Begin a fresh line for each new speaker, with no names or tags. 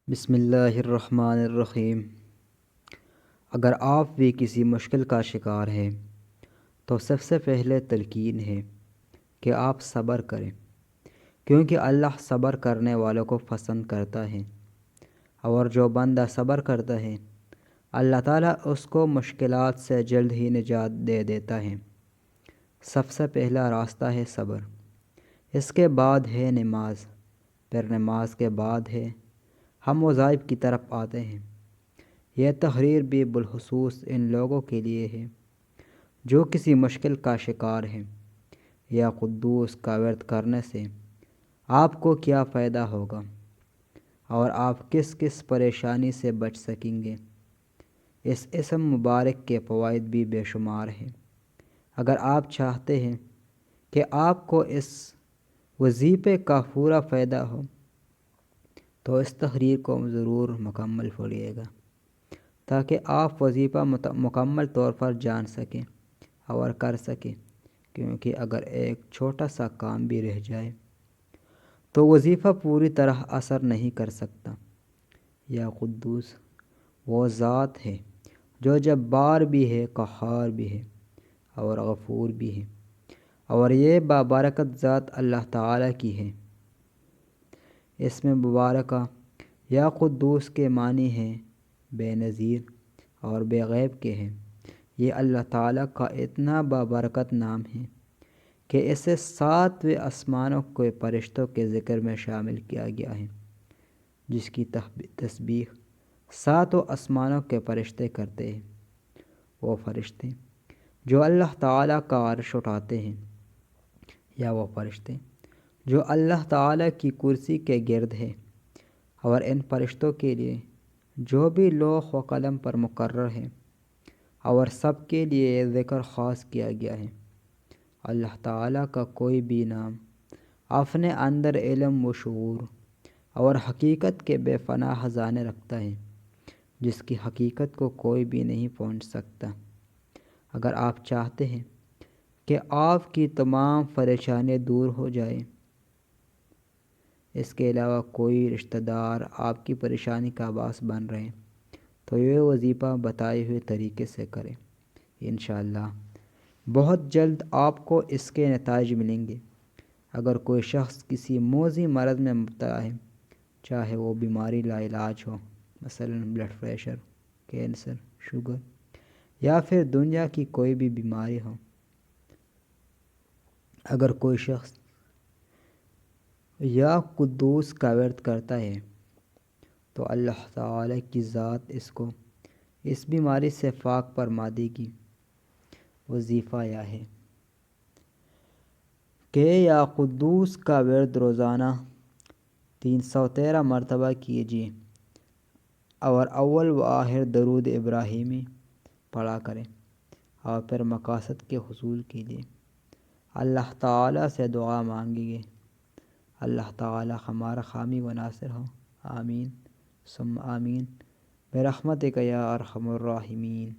بسم اللہ الرحمن الرحیم۔ اگر آپ بھی کسی مشکل کا شکار ہیں تو سب سے پہلے تلقین ہے کہ آپ صبر کریں، کیونکہ اللہ صبر کرنے والوں کو پسند کرتا ہے، اور جو بندہ صبر کرتا ہے اللہ تعالیٰ اس کو مشکلات سے جلد ہی نجات دے دیتا ہے۔ سب سے پہلا راستہ ہے صبر، اس کے بعد ہے نماز، پھر نماز کے بعد ہے ہم وظائف کی طرف آتے ہیں۔ یہ تحریر بھی بالخصوص ان لوگوں کے لیے ہے جو کسی مشکل کا شکار ہیں۔ یا قدوس کا ورد کرنے سے آپ کو کیا فائدہ ہوگا اور آپ کس کس پریشانی سے بچ سکیں گے؟ اس اسم مبارک کے فوائد بھی بے شمار ہیں۔ اگر آپ چاہتے ہیں کہ آپ کو اس وظیفے کا پورا فائدہ ہو تو اس تحریر کو ضرور مکمل پڑھیے گا، تاکہ آپ وظیفہ مکمل طور پر جان سکیں اور کر سکیں، کیونکہ اگر ایک چھوٹا سا کام بھی رہ جائے تو وظیفہ پوری طرح اثر نہیں کر سکتا۔ یا قدوس وہ ذات ہے جو جبار بھی ہے، قہار بھی ہے اور غفور بھی ہے، اور یہ بابرکت ذات اللہ تعالیٰ کی ہے۔ اس میں مبارکہ یا قدوس کے معنی ہیں بے نظیر اور بے غیب کے ہیں۔ یہ اللہ تعالیٰ کا اتنا بابرکت نام ہے کہ اسے 7ویں آسمانوں کے فرشتوں کے ذکر میں شامل کیا گیا ہے، جس کی تسبیح 7 آسمانوں کے فرشتے کرتے ہیں۔ وہ فرشتے جو اللہ تعالیٰ کا عرش اٹھاتے ہیں، یا وہ فرشتے جو اللہ تعالیٰ کی کرسی کے گرد ہے، اور ان فرشتوں کے لیے جو بھی لوح و قلم پر مقرر ہے، اور سب کے لیے یہ ذکر خاص کیا گیا ہے۔ اللہ تعالیٰ کا کوئی بھی نام اپنے اندر علم و شعور اور حقیقت کے بے پناہ خزانے رکھتا ہے، جس کی حقیقت کو کوئی بھی نہیں پہنچ سکتا۔ اگر آپ چاہتے ہیں کہ آپ کی تمام پریشانیاں دور ہو جائیں، اس کے علاوہ کوئی رشتہ دار آپ کی پریشانی کا باعث بن رہے ہیں، تو یہ وظیفہ بتائے ہوئے طریقے سے کریں۔ انشاءاللہ بہت جلد آپ کو اس کے نتائج ملیں گے۔ اگر کوئی شخص کسی موذی مرض میں مبتلا ہے، چاہے وہ بیماری لا علاج ہو، مثلا بلڈ پریشر، کینسر، شوگر، یا پھر دنیا کی کوئی بھی بیماری ہو، اگر کوئی شخص یا قدوس کا ورد کرتا ہے تو اللہ تعالیٰ کی ذات اس کو اس بیماری سے پاک فرما دے گی۔ وظیفہ یہ ہے کہ یا قدوس کا ورد روزانہ 313 مرتبہ کیجیے، اور اول و آخر درود ابراہیمی پڑھا کریں، اور پھر مقاصد کے حصول کے لیے اللہ تعالیٰ سے دعا مانگیں گے۔ اللہ تعالیٰ ہمارا حامی و ناصر ہو، آمین ثم آمین، برحمتک یا ارحم الراحمین۔